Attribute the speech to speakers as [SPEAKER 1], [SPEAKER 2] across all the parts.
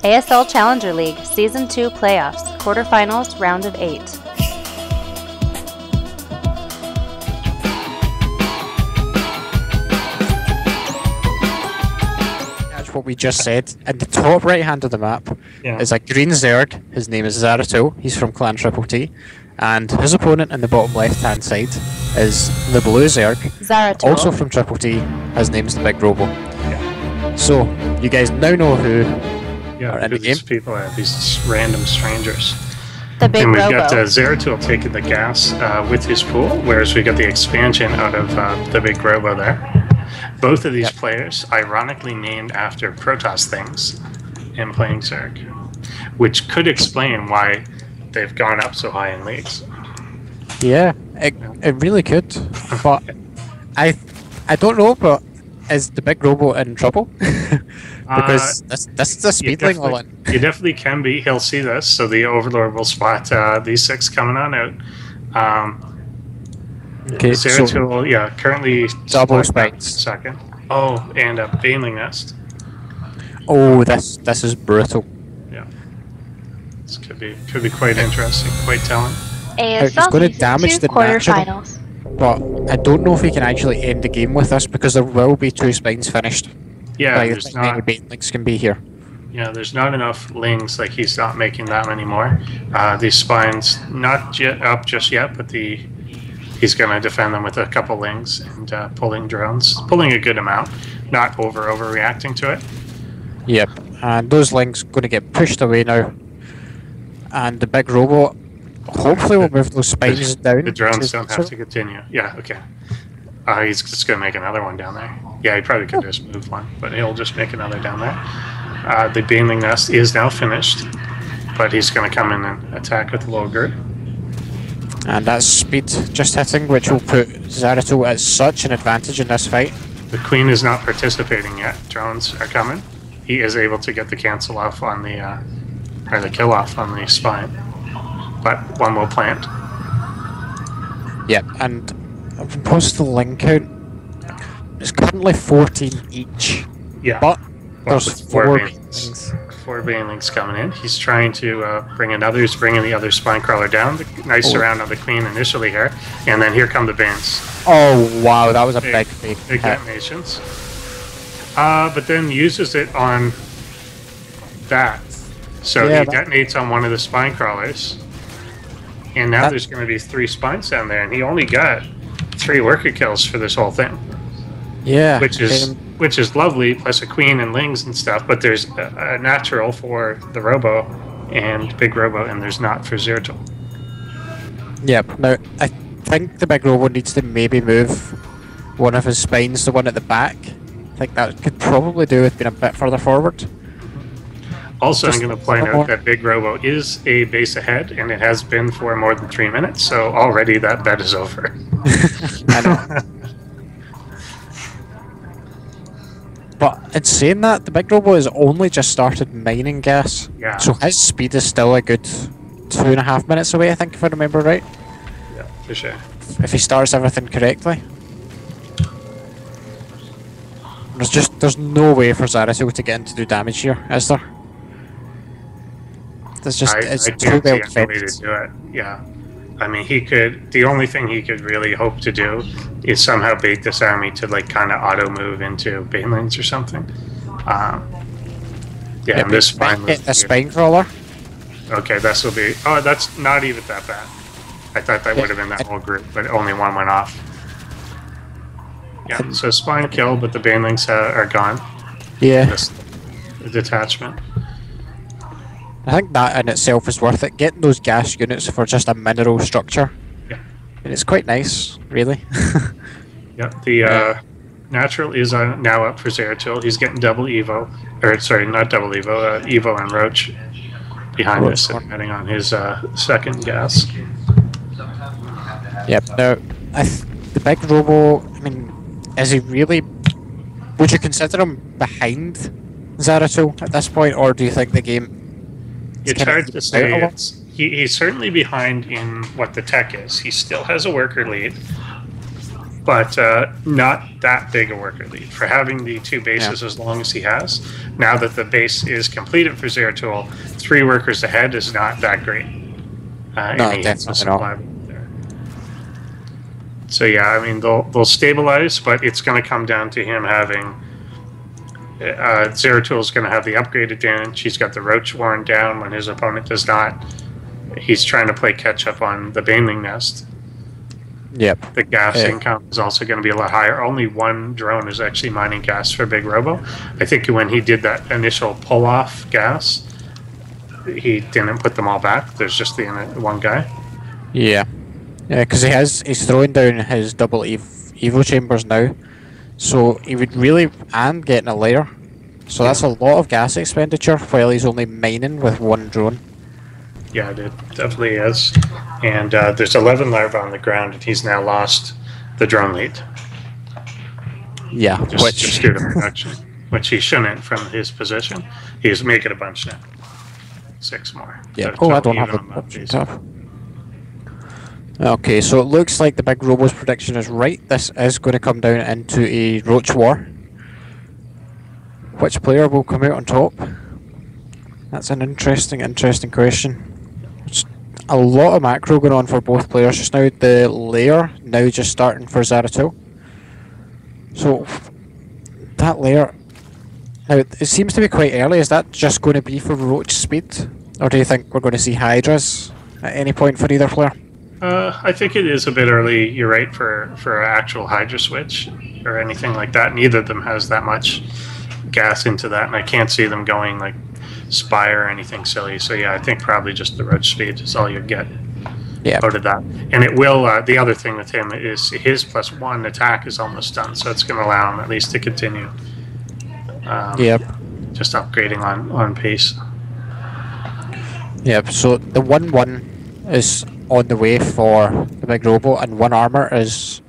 [SPEAKER 1] ASL Challenger League Season 2 Playoffs, Quarterfinals, Round of 8.
[SPEAKER 2] That's what we just said. In the top right hand of the map is a green Zerg. His name is Zaratul. He's from Clan Triple T. And his opponent in the bottom left hand side is the blue Zerg.
[SPEAKER 1] Zaratul.
[SPEAKER 2] Also from Triple T. His name is TheBigRobo. Yeah. So, you guys now know who are in the game.
[SPEAKER 3] These people are these random strangers.
[SPEAKER 1] TheBigRobo.
[SPEAKER 3] And we've got Zaratul taking the gas with his pool, whereas we got the expansion out of TheBigRobo there. Both of these players, ironically named after Protoss things and playing Zerg, which could explain why they've gone up so high in leagues.
[SPEAKER 2] Yeah, it really could. But I don't know, but is TheBigRobo in trouble? Because this is a speed link all in.
[SPEAKER 3] You definitely can be. He'll see this, so the Overlord will spot these 6 coming on out.
[SPEAKER 2] Okay,
[SPEAKER 3] Zaratul,
[SPEAKER 2] so
[SPEAKER 3] currently
[SPEAKER 2] double spikes.
[SPEAKER 3] Second. Oh, and a Baneling Nest.
[SPEAKER 2] Oh, this is brutal.
[SPEAKER 3] Yeah, this could be quite interesting, quite telling.
[SPEAKER 1] ASL
[SPEAKER 2] He's going to damage the natural,
[SPEAKER 1] quarterfinals.
[SPEAKER 2] but I don't know if he can actually end the game with this because there will be 2 spines finished.
[SPEAKER 3] Yeah,
[SPEAKER 2] like,
[SPEAKER 3] there's
[SPEAKER 2] many
[SPEAKER 3] not.
[SPEAKER 2] Banelings can be here.
[SPEAKER 3] Yeah, there's not enough lings. Like he's not making that many more. These spines not up just yet, but he's going to defend them with a couple lings and pulling drones, pulling a good amount, not overreacting to it.
[SPEAKER 2] Yep, and those lings going to get pushed away now, and the TheBigRobo hopefully will move those spines down.
[SPEAKER 3] The drones don't have to continue. Yeah, okay. He's just going to make another one down there. Yeah, he probably could just move one, but he'll just make another down there. The Baneling Nest is now finished, but he's going to come in and attack with the low group.
[SPEAKER 2] And that's speed just hitting, which will put Zaratul at such an advantage in this fight.
[SPEAKER 3] The Queen is not participating yet. Drones are coming. He is able to get the cancel off on the, or the kill off on the spine, but one will plant.
[SPEAKER 2] Yep, and I've posted the link count. It's currently 14 each.
[SPEAKER 3] Yeah,
[SPEAKER 2] but there's 4
[SPEAKER 3] banelings. 4 banelings coming in. He's trying to bring another. He's bringing the other spine crawler down. Nice surround on the Queen initially here, and then here come the Banes.
[SPEAKER 2] Oh wow, that was a big
[SPEAKER 3] detonations. But then uses it on that. So he detonates on one of the spine crawlers, and now there's going to be 3 spines down there, and he only got 3 worker kills for this whole thing.
[SPEAKER 2] Yeah,
[SPEAKER 3] which is lovely, plus a Queen and lings and stuff. But there's a natural for the Robo and TheBigRobo, and there's not for Zaratul.
[SPEAKER 2] Yep. Now I think TheBigRobo needs to maybe move one of his spines, the one at the back. I think that could probably do with being a bit further forward.
[SPEAKER 3] Also, I'm going to point out that TheBigRobo is a base ahead, and it has been for more than 3 minutes. So already that bet is over.
[SPEAKER 2] I know. But in saying that, TheBigRobo has only just started mining gas.
[SPEAKER 3] Yeah. So
[SPEAKER 2] his speed is still a good 2.5 minutes away, I think, if I remember right.
[SPEAKER 3] Yeah, for sure.
[SPEAKER 2] If he starts everything correctly. There's no way for Zaratul to get in to do damage here, is there? There's just it's too well defended.
[SPEAKER 3] To do it. Yeah. I mean, the only thing he could really hope to do is somehow bait this army to, like, kind of auto-move into Banelings or something. And this spine...
[SPEAKER 2] Hit the spine crawler.
[SPEAKER 3] Okay, this will be... Oh, that's not even that bad. I thought that would have been that whole group, but only one went off. Yeah, so spine kill, but the Banelings are gone.
[SPEAKER 2] Yeah.
[SPEAKER 3] The detachment.
[SPEAKER 2] I think that in itself is worth it. Getting those gas units for just a mineral structure.
[SPEAKER 3] Yeah.
[SPEAKER 2] And it's quite nice, really.
[SPEAKER 3] Yeah, the natural is now up for Zaratul. He's getting double Evo. Or, sorry, not double Evo. Evo and Roach behind us, and heading on his second gas.
[SPEAKER 2] Yep. Now, TheBigRobo, I mean, is he really... Would you consider him behind Zaratul at this point, or do you think the game...
[SPEAKER 3] It's hard to say. He's certainly behind in what the tech is. He still has a worker lead. but not that big a worker lead. For having the 2 bases as long as he has, now that the base is completed for Zaratul, 3 workers ahead is not that great.
[SPEAKER 2] No, definitely not.
[SPEAKER 3] So yeah, I mean, they'll stabilize, but it's going to come down to him having... Zaratul is going to have the upgrade advantage. He's got the Roach Warren down when his opponent does not. He's trying to play catch-up on the Baneling Nest.
[SPEAKER 2] Yep.
[SPEAKER 3] The gas income is also going to be a lot higher. Only 1 drone is actually mining gas for TheBigRobo. I think when he did that initial pull-off gas, he didn't put them all back. There's just the 1 guy.
[SPEAKER 2] Yeah. Yeah, because he's throwing down his double Evo chambers now. So he would really... and getting a layer. So that's a lot of gas expenditure while he's only mining with 1 drone.
[SPEAKER 3] Yeah, it definitely is. And there's 11 larvae on the ground, and he's now lost the drone lead.
[SPEAKER 2] Yeah,
[SPEAKER 3] just due to production, which he shouldn't from his position. He's making a bunch now. 6 more.
[SPEAKER 2] Yeah. I don't have a Okay, so it looks like TheBigRobo's prediction is right. This is going to come down into a Roach War. Which player will come out on top? That's an interesting question. It's a lot of macro going on for both players just now. The layer now just starting for Zaratul. So that layer, now it seems to be quite early. Is that just going to be for Roach speed, or do you think we're going to see Hydras at any point for either player?
[SPEAKER 3] I think it is a bit early. You're right for an actual Hydra switch or anything like that. Neither of them has that much gas into that, and I can't see them going like Spire or anything silly. So yeah, I think probably just the Roach speed is all you get out of that. And it will. The other thing with him is his +1 attack is almost done, so it's going to allow him at least to continue. Just upgrading on pace.
[SPEAKER 2] Yep. So the 1/1 is on the way for TheBigRobo, and 1 armor is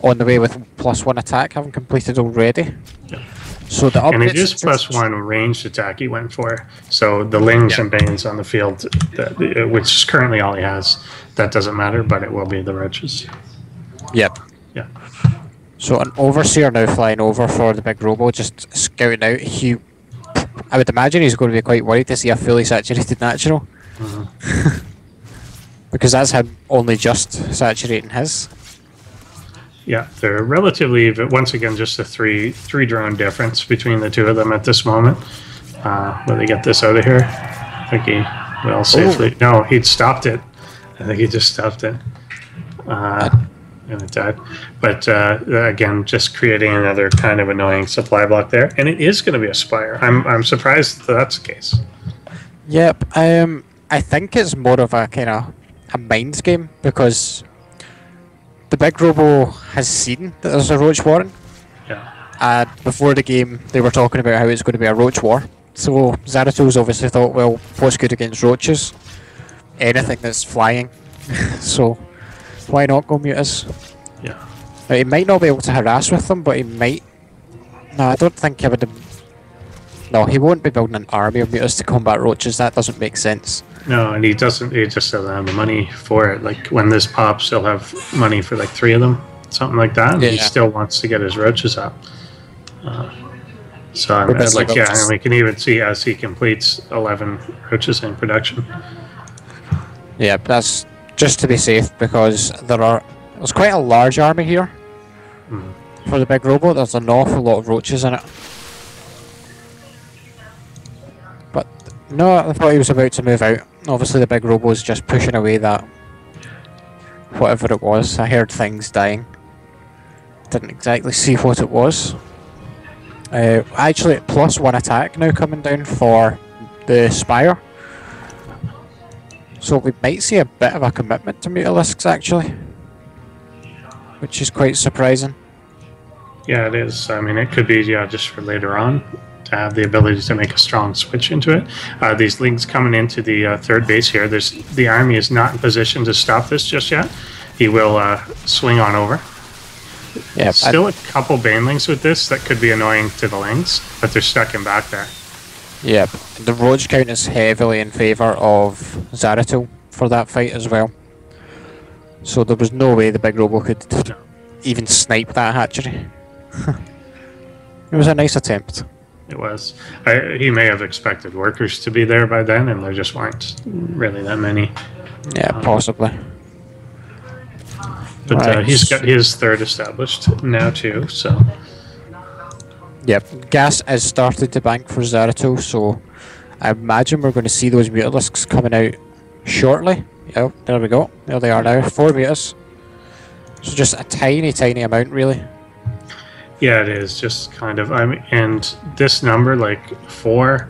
[SPEAKER 2] on the way with +1 attack, having completed already.
[SPEAKER 3] Yeah.
[SPEAKER 2] So the
[SPEAKER 3] and it is +1 ranged attack he went for. So the Lings and Banes on the field, which is currently all he has, that doesn't matter, but it will be the Roaches.
[SPEAKER 2] Yep.
[SPEAKER 3] Yeah.
[SPEAKER 2] So an Overseer now flying over for TheBigRobo, just scouting out. I would imagine he's going to be quite worried to see a fully saturated natural. Because that's him only just saturating his.
[SPEAKER 3] Yeah, they're relatively, but once again, just a three drone difference between the 2 of them at this moment. Will they get this out of here? I think he will safely. No, he'd stopped it. I think he just stopped it. And it died. But again, just creating another kind of annoying supply block there. And it is going to be a Spire. I'm surprised that that's the case.
[SPEAKER 2] Yep. I think it's more of a kind of a mind game, because TheBigRobo has seen that there's a Roach Warren.
[SPEAKER 3] Yeah.
[SPEAKER 2] And before the game, they were talking about how it's going to be a Roach War. So Zaratul's obviously thought, well, what's good against roaches? Anything that's flying. So why not go mutas?
[SPEAKER 3] Yeah.
[SPEAKER 2] Now, he might not be able to harass with them, but he might. No, I don't think he would. No, he won't be building an army of mutas to combat roaches. That doesn't make sense.
[SPEAKER 3] No, and he doesn't. He just doesn't have the money for it. Like when this pops, he'll have money for like 3 of them, something like that. Yeah. He still wants to get his roaches up. So I'm like, yeah, and we can even see as he completes 11 roaches in production.
[SPEAKER 2] Yeah, that's just to be safe, because there's quite a large army here for TheBigRobo. There's an awful lot of roaches in it. But no, I thought he was about to move out. Obviously TheBigRobo is just pushing away that whatever it was. I heard things dying. Didn't exactly see what it was. Actually, +1 attack now coming down for the Spire. So we might see a bit of a commitment to Mutalisks actually, which is quite surprising.
[SPEAKER 3] Yeah, it is. I mean, it could be just for later on to have the ability to make a strong switch into it. These Lings coming into the 3rd base here. The army is not in position to stop this just yet. He will swing on over. Yeah, still a couple Banelings with this that could be annoying to the Lings, but they're stuck in back there.
[SPEAKER 2] Yep, the Roach count is heavily in favour of Zaratul for that fight as well. So there was no way TheBigRobo could even snipe that hatchery. It was a nice attempt.
[SPEAKER 3] It was. He may have expected workers to be there by then, and there just weren't really that many.
[SPEAKER 2] Yeah, possibly.
[SPEAKER 3] But he's got his third established now too, so...
[SPEAKER 2] Yep, gas has started to bank for Zaratul, so I imagine we're going to see those mutalisks coming out shortly. Yeah, there we go. There they are now, 4 mutas. So just a tiny, tiny amount, really.
[SPEAKER 3] Yeah, it is. Just kind of... and this number, like 4,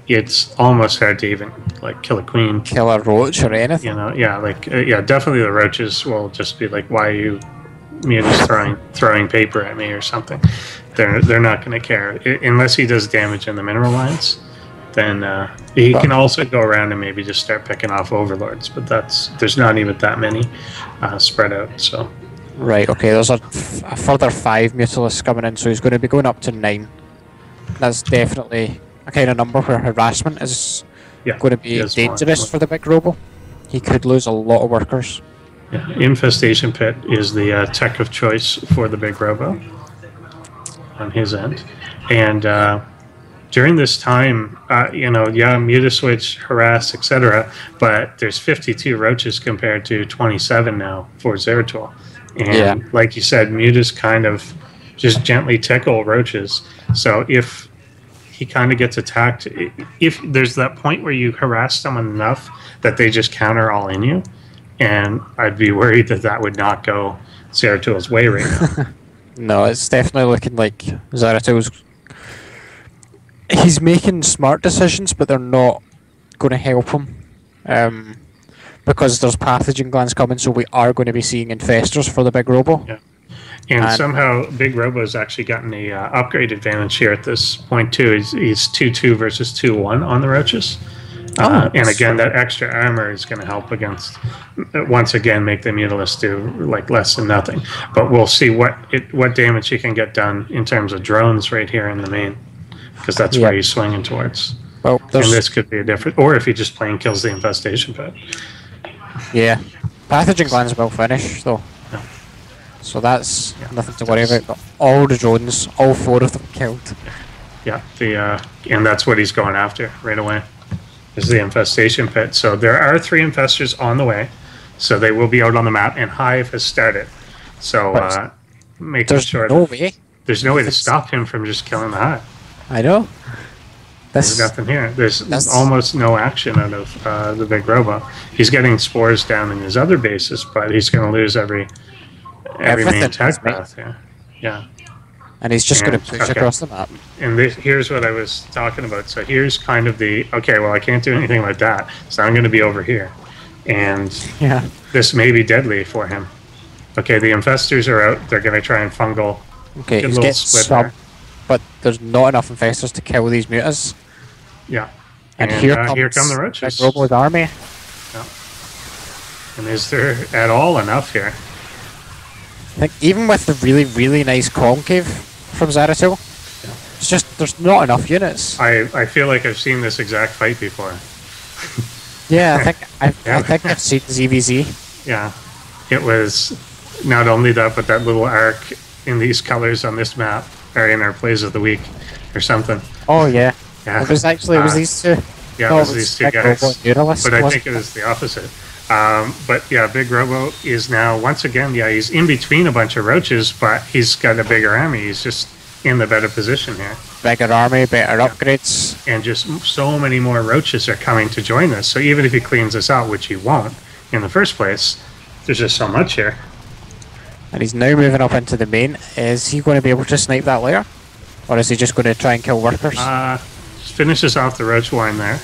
[SPEAKER 3] it's almost hard to even, like, kill a queen.
[SPEAKER 2] Kill a roach or anything.
[SPEAKER 3] You know, yeah, like, yeah, definitely the roaches will just be like, why are you mutas throwing paper at me or something? They're not going to care. Unless he does damage in the mineral lines, then he can also go around and maybe just start picking off overlords, but there's not even that many spread out, so...
[SPEAKER 2] Right, okay, there's a further 5 mutalisks coming in, so he's going to be going up to 9. That's definitely a kind of number where harassment is going to be dangerous for the big robo. He could lose a lot of workers.
[SPEAKER 3] Yeah, Infestation Pit is the tech of choice for the big robo on his end. And during this time, Mutaswitch, harass, etc., but there's 52 roaches compared to 27 now for Zaratul. And like you said, mutas kind of just gently tickle roaches. So if he kind of gets attacked, if there's that point where you harass someone enough that they just counter all in you, and I'd be worried that would not go Zaratul's way right now.
[SPEAKER 2] No, it's definitely looking like Zaratul's... He's making smart decisions, but they're not going to help him. Because there's pathogen glands coming, so we are going to be seeing infestors for the big robo.
[SPEAKER 3] Yeah. And somehow Big Robo's actually gotten a upgrade advantage here at this point too. He's 2-2 versus 2-1 on the roaches. And again, that extra armor is going to help against, once again, make the Mutalisk do like less than nothing. But we'll see what damage he can get done in terms of drones right here in the main, because that's where he's swinging towards.
[SPEAKER 2] Well,
[SPEAKER 3] and this could be a different, or if he just plain kills the infestation pit.
[SPEAKER 2] Yeah, pathogen glands will finish though.
[SPEAKER 3] Yeah.
[SPEAKER 2] So that's nothing to worry about. But all the drones, all 4 of them killed.
[SPEAKER 3] Yeah, and that's what he's going after right away. Is the infestation pit. So there are 3 infestors on the way, so they will be out on the map, and Hive has started. So making sure there's no way to stop him from just killing the Hive.
[SPEAKER 2] I know.
[SPEAKER 3] There's nothing here. There's almost no action out of the big robo. He's getting spores down in his other bases, but he's going to lose every main attack path here. Yeah.
[SPEAKER 2] And he's just going to push across the map.
[SPEAKER 3] And here's what I was talking about. So here's kind of the, okay, well, I can't do anything like that, so I'm going to be over here. And this may be deadly for him. Okay, the infestors are out. They're going to try and fungal.
[SPEAKER 2] Okay, he's getting some, but there's not enough infestors to kill these mutas.
[SPEAKER 3] Yeah.
[SPEAKER 2] And here
[SPEAKER 3] come the roaches.
[SPEAKER 2] Big Robo's army.
[SPEAKER 3] Yeah. And is there at all enough here?
[SPEAKER 2] I think even with the really, really nice concave from Zaratul, it's just there's not enough units.
[SPEAKER 3] I feel like I've seen this exact fight before.
[SPEAKER 2] Yeah, I think I've seen ZVZ.
[SPEAKER 3] Yeah, it was not only that, but that little arc in these colors on this map, or in our plays of the week, or something.
[SPEAKER 2] Oh yeah, it was these 2.
[SPEAKER 3] Yeah, it was these 2 guys. But I think it was the opposite. But yeah, Big Robo is now, once again, he's in between a bunch of roaches, but he's got a bigger army. He's just in the better position here.
[SPEAKER 2] Bigger army, better upgrades.
[SPEAKER 3] And just so many more roaches are coming to join this. So even if he cleans this out, which he won't in the first place, there's just so much here.
[SPEAKER 2] And he's now moving up into the main. Is he going to be able to snipe that layer? Or is he just going to try and kill workers?
[SPEAKER 3] Finishes off the roach warren there.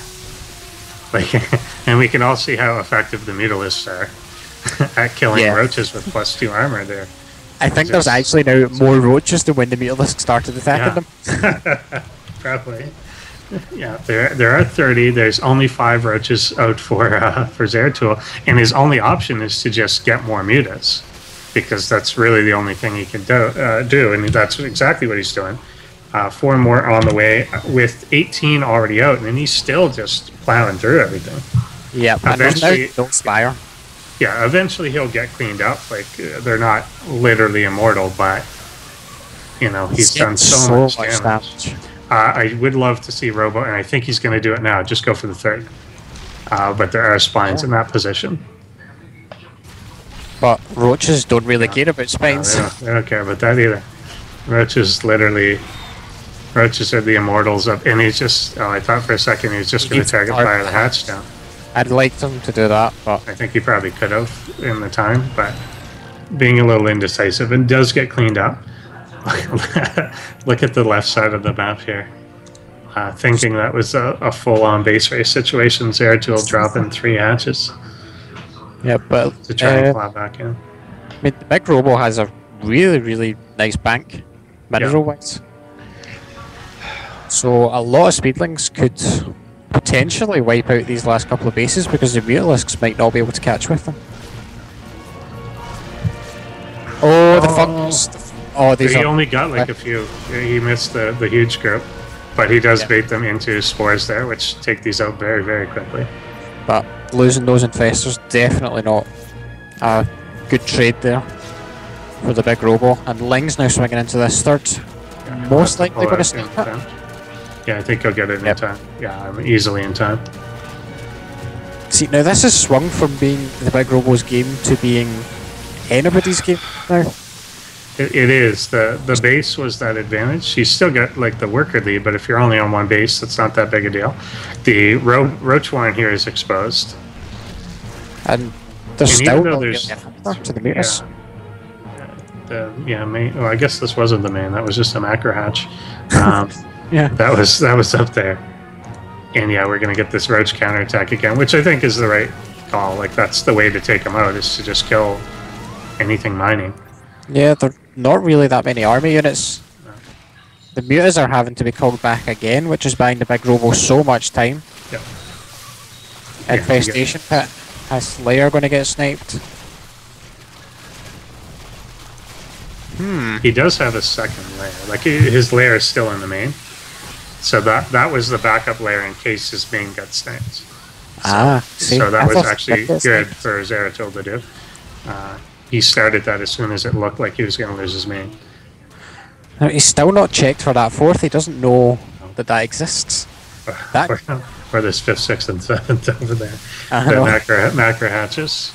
[SPEAKER 3] And we can all see how effective the Mutalisks are at killing roaches with +2 armor there.
[SPEAKER 2] I think there's actually now more roaches than when the Mutalisks started attacking them.
[SPEAKER 3] Probably. Yeah, there are 30. There's only 5 roaches out for Zaratul, and his only option is to just get more mutas, because that's really the only thing he can do, and that's exactly what he's doing. 4 more on the way, with 18 already out, and he's still just plowing through everything.
[SPEAKER 2] Yeah, and there's no Spire.
[SPEAKER 3] Yeah, eventually he'll get cleaned up. Like, they're not literally immortal, but, you know, he's done so much damage. I would love to see Robo, and I think he's going to do it now. Just go for the third. But there are spines in that position.
[SPEAKER 2] But roaches don't really care about spines.
[SPEAKER 3] No, they don't care about that either. Roaches are the immortals of, and he's just, I thought for a second he was just going to target fire the hatch down.
[SPEAKER 2] I'd like them to do that, but
[SPEAKER 3] I think he probably could have in the time, but being a little indecisive, and does get cleaned up. Look at the left side of the map here. Thinking that was a full-on base race situation, Zaratul dropping 3 hatches.
[SPEAKER 2] Yeah, but
[SPEAKER 3] to try and claw back in.
[SPEAKER 2] I mean, the TheBigRobo has a really nice bank, mineral-wise. So a lot of speedlings could potentially wipe out these last couple of bases because the Mutalisks might not be able to catch with them. Oh, the fucks! Oh, these
[SPEAKER 3] he only got like a few. He missed the huge group, but he does bait them into spores there, which take these out very quickly.
[SPEAKER 2] But losing those infestors, definitely not a good trade there for the TheBigRobo. And Ling's now swinging into this third. Most likely going to sneak it.
[SPEAKER 3] Yeah, I think he'll get it in time. Yeah, easily in time.
[SPEAKER 2] See, now this has swung from being the TheBigRobo's game to being anybody's game now.
[SPEAKER 3] It is. The base was that advantage. You still get like the worker lead, but if you're only on one base, that's not that big a deal. The Roach Warren here is exposed.
[SPEAKER 2] And there's still no to the Mutas.
[SPEAKER 3] Main, well, I guess this wasn't the main. That was just a macro hatch.
[SPEAKER 2] Yeah,
[SPEAKER 3] that was up there. And yeah, we're gonna get this Roach counterattack again, which I think is the right call. Like that's the way to take them out, is to just kill anything mining.
[SPEAKER 2] Yeah, there are not really that many army units. No. The Mutas are having to be called back again, which is buying the TheBigRobo so much time.
[SPEAKER 3] Yep.
[SPEAKER 2] Infestation pit. Is Slayer going to get sniped?
[SPEAKER 3] He does have a second layer. Like his layer is still in the main. So that was the backup layer in case his main got sniped. So that was actually good for Zaratul to do. He started that as soon as it looked like he was going to lose his main.
[SPEAKER 2] Now, he's still not checked for that fourth. He doesn't know that exists.
[SPEAKER 3] Or this 5th, 6th, and 7th over there. The macro hatches.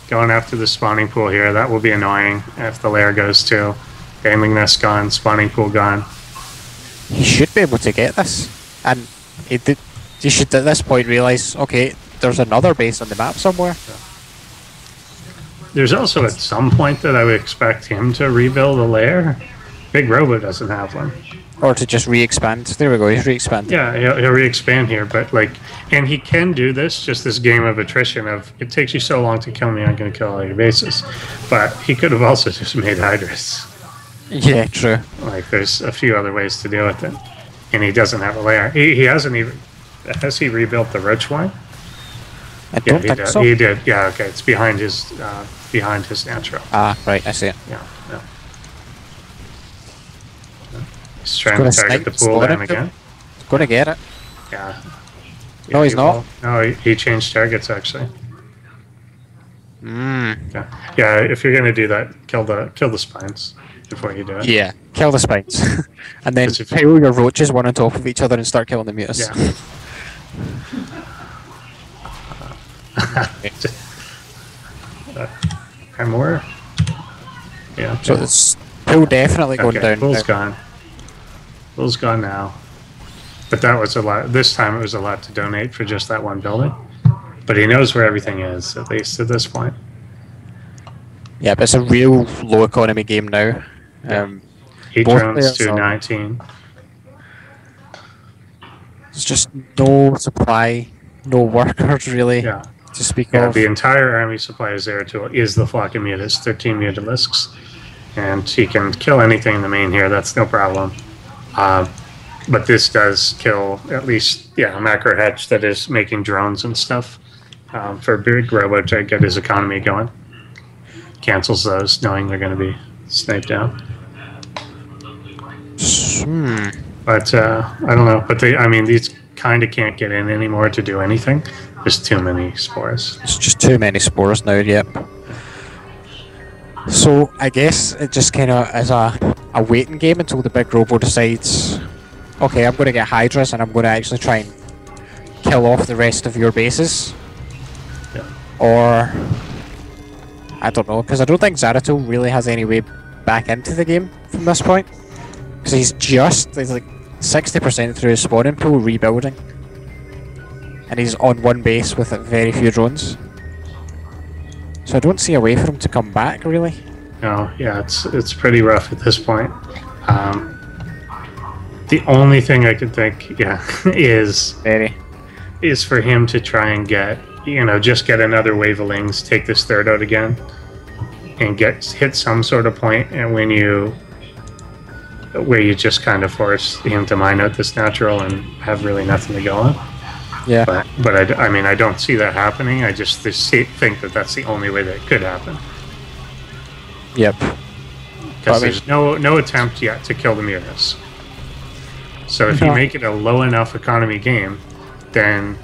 [SPEAKER 3] Going after the spawning pool here. That will be annoying if the lair goes too. Gaming nest gone, spawning pool gone.
[SPEAKER 2] He should be able to get this. And he should at this point realise, okay, there's another base on the map somewhere.
[SPEAKER 3] Yeah. There's also at some point that I would expect him to rebuild a lair. TheBigRobo doesn't have one.
[SPEAKER 2] Or to just re-expand. There we go, he's re-expanding.
[SPEAKER 3] Yeah, he'll re-expand here, but like, and he can do this, just this game of attrition of, it takes you so long to kill me, I'm going to kill all your bases. But he could have also just made Hydras.
[SPEAKER 2] Yeah, true.
[SPEAKER 3] Like, there's a few other ways to deal with it. And he doesn't have a lair. He hasn't even, has he rebuilt the Roach one?
[SPEAKER 2] I don't think so.
[SPEAKER 3] He did, yeah, okay, it's behind his natural.
[SPEAKER 2] Ah, right, I see it.
[SPEAKER 3] Yeah. He's trying to target the pool down again.
[SPEAKER 2] He's going to get it.
[SPEAKER 3] Yeah.
[SPEAKER 2] No, he's not.
[SPEAKER 3] No, he changed targets actually. Yeah, if you're going to do that, kill the spines before you do it.
[SPEAKER 2] Yeah, kill the spines. And then pile your roaches one on top of each other and start killing the mutas.
[SPEAKER 3] Yeah. And more? Yeah. Okay.
[SPEAKER 2] So it's pool definitely going down.
[SPEAKER 3] Pool's gone. Pool's gone now. But that was a lot. This time it was a lot to donate for just that one building. But he knows where everything is, at least at this point.
[SPEAKER 2] Yeah, but it's a real low economy game now.
[SPEAKER 3] 8 drones to 19.
[SPEAKER 2] There's just no supply, no workers really to speak of.
[SPEAKER 3] The entire army supply of Zaratul is the flock of mutas, 13 mutalisks. And he can kill anything in the main here, that's no problem. But this does kill at least, a macro hedge that is making drones and stuff for TheBigRobo to get his economy going. Cancels those, knowing they're going to be sniped out. But I don't know. But these kind of can't get in anymore to do anything. There's too many spores.
[SPEAKER 2] It's just too many spores now, yep. So I guess it just kind of is a waiting game until the big robo decides, okay, I'm going to get Hydras and I'm going to actually try and kill off the rest of your bases.
[SPEAKER 3] Yeah.
[SPEAKER 2] Or, I don't know, because I don't think Zaratul really has any way back into the game from this point. Because he's like 60% through his spawning pool rebuilding. And he's on one base with very few drones. So I don't see a way for him to come back, really.
[SPEAKER 3] No, yeah, it's pretty rough at this point. The only thing I could think, is for him to try and get, just get another wave of lings, take this third out again, and hit some sort of point, and where you just kind of force him to mine out this natural and have really nothing to go on.
[SPEAKER 2] Yeah.
[SPEAKER 3] But I don't see that happening. I just think that that's the only way that it could happen.
[SPEAKER 2] Yep.
[SPEAKER 3] Because there's no attempt yet to kill the Mutas. So if you make it a low enough economy game, then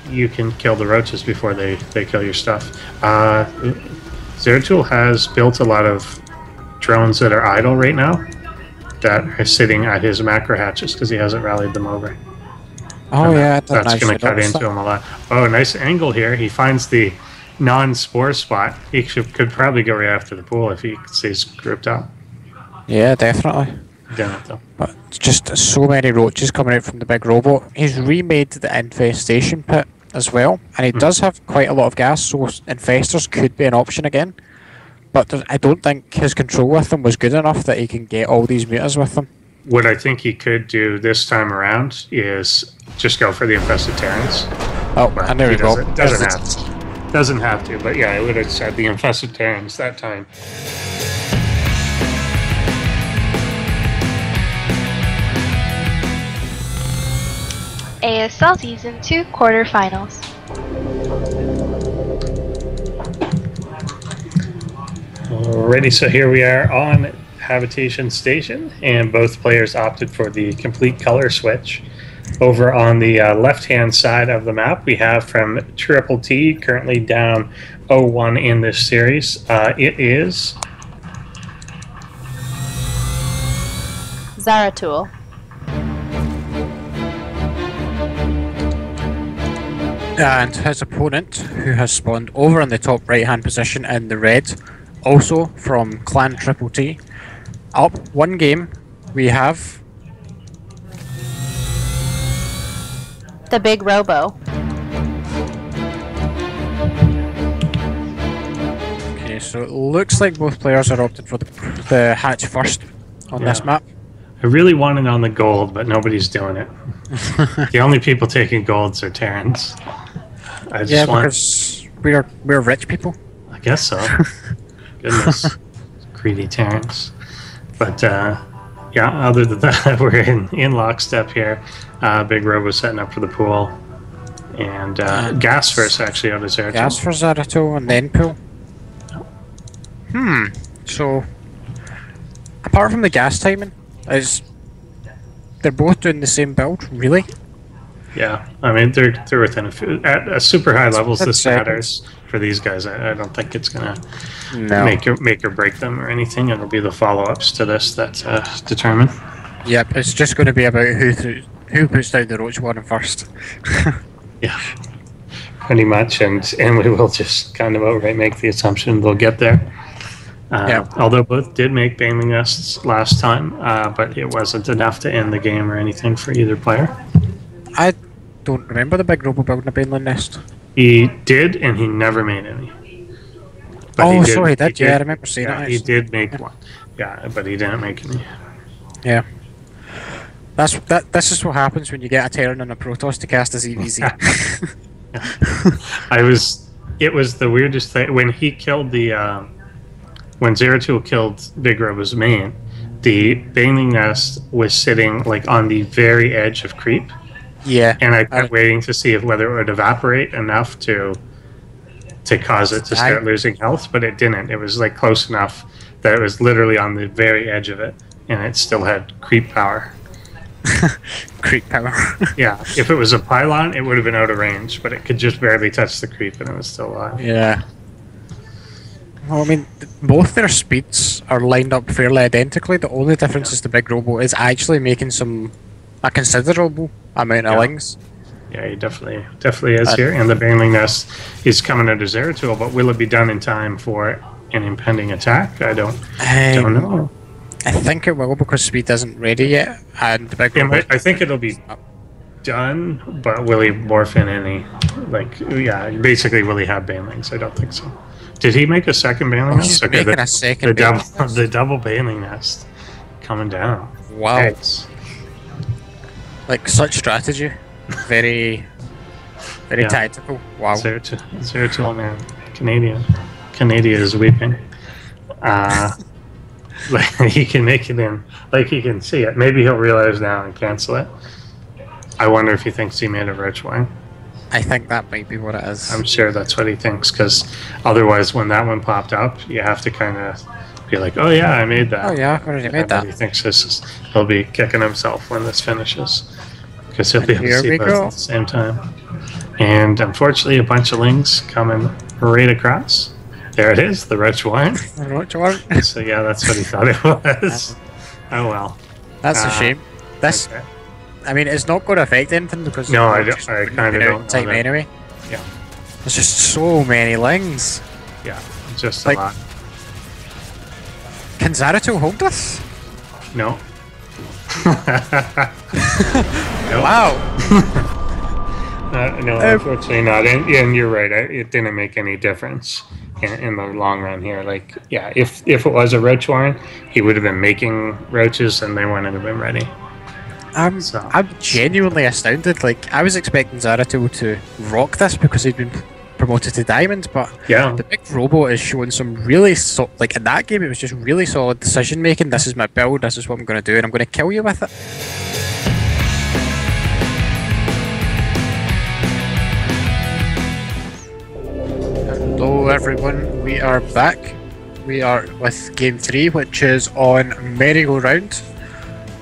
[SPEAKER 3] you can kill the roaches before they kill your stuff. Zaratul has built a lot of drones that are idle right now that are sitting at his macro hatches because he hasn't rallied them over.
[SPEAKER 2] Oh, yeah,
[SPEAKER 3] that's going to cut into him a lot. Oh, nice angle here. He finds the non-spore spot. He could probably go right after the pool if he stays grouped up.
[SPEAKER 2] Yeah, definitely.
[SPEAKER 3] Damn it, though.
[SPEAKER 2] But just so many roaches coming out from the big robo. He's remade the infestation pit as well, and he does have quite a lot of gas, so infestors could be an option again. But I don't think his control with them was good enough that he can get all these mutas with them.
[SPEAKER 3] What I think he could do this time around is just go for the infested Terrans.
[SPEAKER 2] Oh, and there we go.
[SPEAKER 3] Doesn't have to, but yeah, I would have said the infested Terrans that time.
[SPEAKER 4] ASL Season 2 quarterfinals.
[SPEAKER 3] Alrighty, so here we are on Habitation Station, and both players opted for the complete color switch. Over on the left-hand side of the map, we have from Triple T, currently down 0-1 in this series. It is
[SPEAKER 1] Zaratul.
[SPEAKER 2] And his opponent, who has spawned over in the top right-hand position in the red, also from Clan Triple T. Up one game, we have
[SPEAKER 1] TheBigRobo.
[SPEAKER 2] Okay, so it looks like both players are opted for the hatch first on this map.
[SPEAKER 3] I really wanted on the gold, but nobody's doing it. The only people taking golds are Terrans.
[SPEAKER 2] Because we're rich people.
[SPEAKER 3] I guess so. Goodness, greedy Terrans. But other than that, we're in lockstep here. Big Robo setting up for the pool, and gas first actually out of Zaratul.
[SPEAKER 2] Gas for Zaratul and then pool. So apart from the gas timing, they're both doing the same build, really?
[SPEAKER 3] Yeah, I mean they're within at super high levels. This matters for these guys. I don't think it's gonna make or break them or anything. It'll be the follow-ups to this that determine.
[SPEAKER 2] Yep, it's just going to be about who puts down the roach one first.
[SPEAKER 3] Yeah, pretty much, and we will just kind of outright make the assumption they'll get there. Although both did make Baneling Nests last time, but it wasn't enough to end the game or anything for either player.
[SPEAKER 2] I don't remember the big robo building a Baneling Nest.
[SPEAKER 3] He did, and he never made any. But
[SPEAKER 2] I remember seeing it.
[SPEAKER 3] He did make one. Yeah, but he didn't make any.
[SPEAKER 2] Yeah. This is what happens when you get a Terran and a Protoss to cast as EVZ.
[SPEAKER 3] It was the weirdest thing when he killed the when Zaratul killed Big Robo's main. The Baneling Nest was sitting like on the very edge of creep.
[SPEAKER 2] Yeah,
[SPEAKER 3] and I kept waiting to see whether it would evaporate enough to cause it to start losing health, but it didn't. It was like close enough that it was literally on the very edge of it, and it still had creep power.
[SPEAKER 2] Creep power.
[SPEAKER 3] Yeah, if it was a pylon, it would have been out of range, but it could just barely touch the creep and it was still alive.
[SPEAKER 2] Yeah. Well, I mean, both their speeds are lined up fairly identically. The only difference is the big robo is actually making a considerable amount of lings.
[SPEAKER 3] Yeah, he definitely is here. And the Baneling Nest is coming out of Zaratul, but will it be done in time for an impending attack? I don't know.
[SPEAKER 2] I think it will because speed isn't ready yet, and the big robo.
[SPEAKER 3] I think it'll be done, but will he morph in any? Basically, will he have Banelings? I don't think so. Did he make a second Baneling Nest?
[SPEAKER 2] He's making a second.
[SPEAKER 3] The double Baneling Nest coming down.
[SPEAKER 2] Wow.
[SPEAKER 3] Nice.
[SPEAKER 2] Like such strategy. Very tactical. Wow.
[SPEAKER 3] Zaratul, man. Canada is weeping. Like he can make it in. Like he can see it. Maybe he'll realize now and cancel it. I wonder if he thinks he made a roach wine.
[SPEAKER 2] I think that might be what it is.
[SPEAKER 3] I'm sure that's what he thinks, because otherwise when that one popped up, you have to kind of be like, oh yeah, I made that.
[SPEAKER 2] Oh yeah, I already made that.
[SPEAKER 3] He thinks he'll be kicking himself when this finishes, because he'll be able to see both at the same time. And unfortunately, a bunch of lings coming right across. There it is, the roach wine.
[SPEAKER 2] The roach wine.
[SPEAKER 3] So yeah, that's what he thought it was. Oh well.
[SPEAKER 2] That's a shame. This.
[SPEAKER 3] Okay.
[SPEAKER 2] I mean, it's not going to affect anything because
[SPEAKER 3] no, I kind of don't.
[SPEAKER 2] Time anyway.
[SPEAKER 3] Yeah.
[SPEAKER 2] There's just so many lings.
[SPEAKER 3] Yeah, just
[SPEAKER 2] like,
[SPEAKER 3] a lot.
[SPEAKER 2] Can Zaratul hold this?
[SPEAKER 3] No.
[SPEAKER 2] Nope. Wow.
[SPEAKER 3] No, unfortunately not. And you're right. It didn't make any difference in the long run here. Like, yeah, if it was a roach warren, he would have been making roaches and they wouldn't have been ready.
[SPEAKER 2] I'm genuinely astounded. Like, I was expecting Zaratul to rock this because he'd been promoted to Diamond, but the big robo is showing some really like in that game it was just really solid decision making. This is my build, this is what I'm going to do, and I'm going to kill you with it. Hello everyone, we are back. We are with game 3, which is on merry-go-round.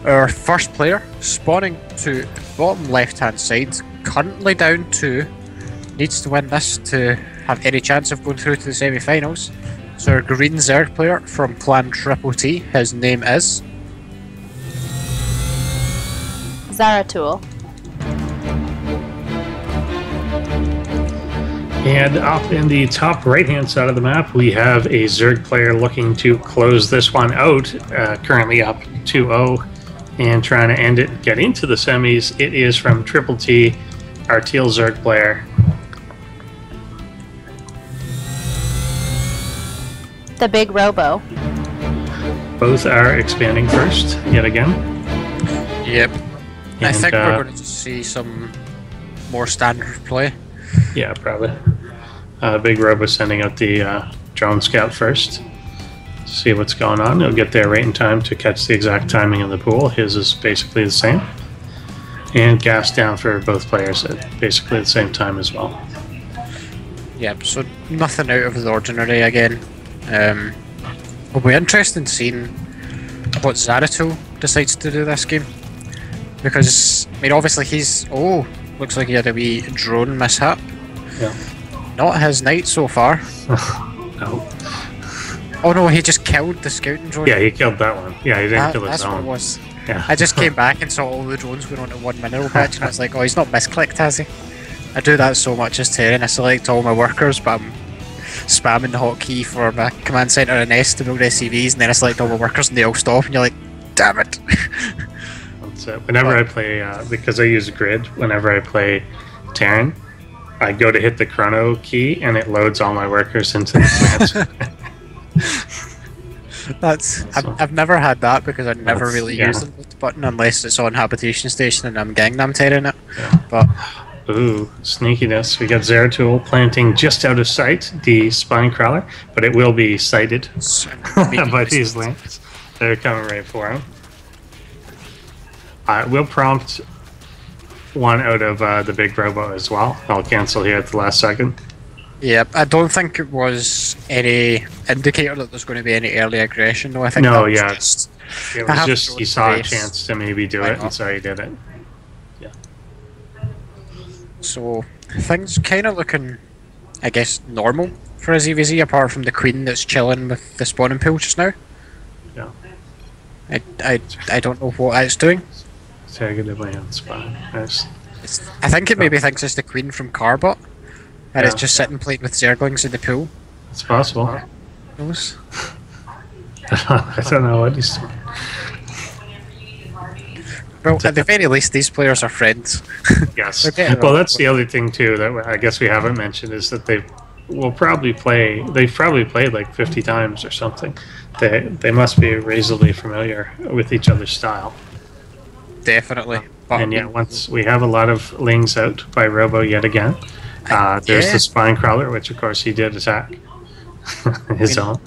[SPEAKER 2] Our first player spawning to the bottom left hand side, currently down 2, needs to win this to have any chance of going through to the semi-finals. So our green Zerg player from clan Triple T, his name is
[SPEAKER 1] Zaratul.
[SPEAKER 3] And up in the top right-hand side of the map, we have a Zerg player looking to close this one out, currently up 2-0, and trying to end it, get into the semis. It is from Triple T, our teal Zerg player.
[SPEAKER 1] TheBigRobo.
[SPEAKER 3] Both are expanding first, yet again.
[SPEAKER 2] Yep. And I think we're going to see some more standard play.
[SPEAKER 3] Yeah, probably. Big Robo sending out the drone scout first. See what's going on. He'll get there right in time to catch the exact timing of the pool. His is basically the same. And gas down for both players at basically the same time as well.
[SPEAKER 2] Yep, so nothing out of the ordinary again. Will be interesting seeing what Zaratul decides to do this game. Because, I mean, obviously he's... Oh, looks like he had a wee drone mishap.
[SPEAKER 3] Yeah.
[SPEAKER 2] Not his night so far.
[SPEAKER 3] No.
[SPEAKER 2] Oh no, he just killed the scouting drone.
[SPEAKER 3] Yeah, he killed that one. Yeah, he didn't kill his own.
[SPEAKER 2] That's what it was.
[SPEAKER 3] Yeah.
[SPEAKER 2] I just came back and saw all the drones going onto one mineral patch and I was like, oh, he's not misclicked, has he? I do that so much as Terran. I select all my workers, but I'm spamming the hotkey for my command center and S to build SCVs, and then I select all my workers and they all stop, and you're like, damn it.
[SPEAKER 3] That's it. Whenever I play, because I use grid, whenever I play Terran, I go to hit the chrono key and it loads all my workers into the plant.
[SPEAKER 2] I've never had that because I never really use the button unless it's on habitation station and I'm Gangnam Terran it.
[SPEAKER 3] Yeah.
[SPEAKER 2] But
[SPEAKER 3] ooh, sneakiness. We got Zaratul planting just out of sight, the spine crawler, but it will be sighted by these links. They're coming right for him. We'll prompt one out of the big robo as well. I'll cancel here at the last second.
[SPEAKER 2] Yep, I don't think it was any indicator that there's going to be any early aggression though. I think
[SPEAKER 3] It was just he saw a chance to maybe do it, and so he did it. Yeah.
[SPEAKER 2] So things kind of looking, I guess, normal for a ZVZ, apart from the queen that's chilling with the spawning pool just now.
[SPEAKER 3] Yeah.
[SPEAKER 2] I don't know what it's doing.
[SPEAKER 3] Negatively on spawn.
[SPEAKER 2] I think it maybe thinks it's the queen from Carbot, and it's just sitting playing with Zerglings in the pool.
[SPEAKER 3] It's possible.
[SPEAKER 2] Who knows?
[SPEAKER 3] I don't know what he's doing.
[SPEAKER 2] Well, at the very least, these players are friends.
[SPEAKER 3] Yes. Well, that's the other thing too that I guess we haven't mentioned is that they've probably played like 50 times or something. They must be reasonably familiar with each other's style.
[SPEAKER 2] Definitely.
[SPEAKER 3] And yeah, once we have a lot of Lings out by Robo yet again. There's the Spine Crawler, which of course he did attack his own.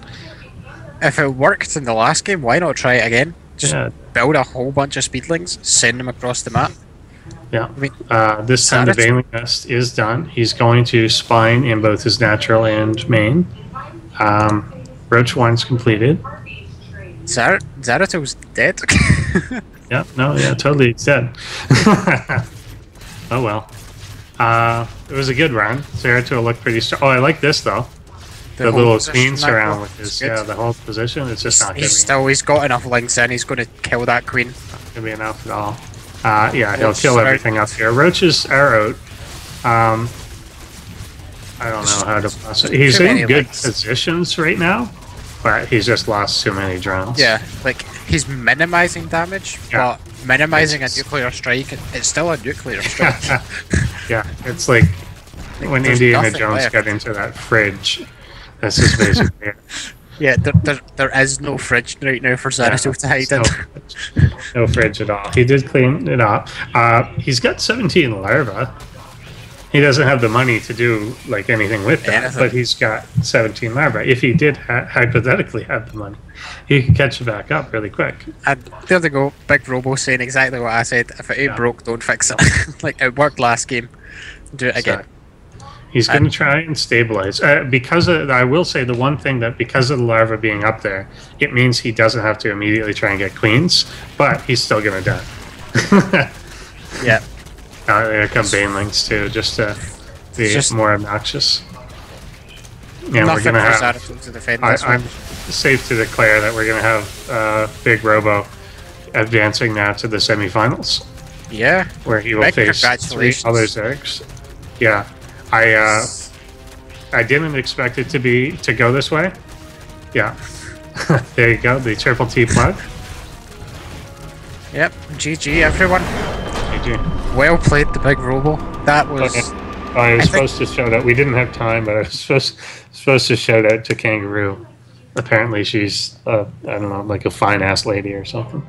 [SPEAKER 2] If it worked in the last game, why not try it again? Just build a whole bunch of Speedlings, send them across the map.
[SPEAKER 3] Yeah. This time the Veiling Nest is done. He's going to Spine in both his natural and main. Roach 1's completed.
[SPEAKER 2] Zaratul's dead.
[SPEAKER 3] Yeah, totally dead. Oh well. It was a good run. Zaratul looked pretty strong. Oh, I like this though. The little queens around with his the whole position. It's just not
[SPEAKER 2] he's got enough links in. He's going to kill that queen.
[SPEAKER 3] Not gonna be enough at all. Yeah, he'll kill everything up here. Roaches are out. I don't know how to process. He's in good positions right now, but he's just lost too many drones.
[SPEAKER 2] Yeah, like he's minimizing damage, but minimizing a nuclear strike, it's still a nuclear strike.
[SPEAKER 3] Yeah, it's like when Indiana Jones got into that fridge. This is basically it.
[SPEAKER 2] Yeah, there is no fridge right now for Zaratul to hide in.
[SPEAKER 3] No fridge at all. He did clean it up. He's got 17 larvae. He doesn't have the money to do like anything with that, but he's got 17 larvae. If he did hypothetically have the money, he could catch it back up really quick.
[SPEAKER 2] And there they go, Big Robo saying exactly what I said. If it ain't broke, don't fix it. Like it worked last game. Do it again.
[SPEAKER 3] He's going to try and stabilize. I will say the one thing that because of the larva being up there, it means he doesn't have to immediately try and get queens, but he's still going to die.
[SPEAKER 2] Yeah.
[SPEAKER 3] There come banelings too, just to be more obnoxious. And we're going to have. I'm safe to declare that we're going to have Big Robo advancing now to the semifinals.
[SPEAKER 2] Yeah.
[SPEAKER 3] Where he will face 3 other Zergs. Yeah. I didn't expect it to go this way. Yeah. There you go, the triple T plug.
[SPEAKER 2] Yep, GG everyone.
[SPEAKER 3] GG.
[SPEAKER 2] Well played, the Big Robo. That was...
[SPEAKER 3] Okay. I was supposed to shout out, we didn't have time, but I was supposed to shout out to Kangaroo. Apparently she's, I don't know, like a fine-ass lady or something.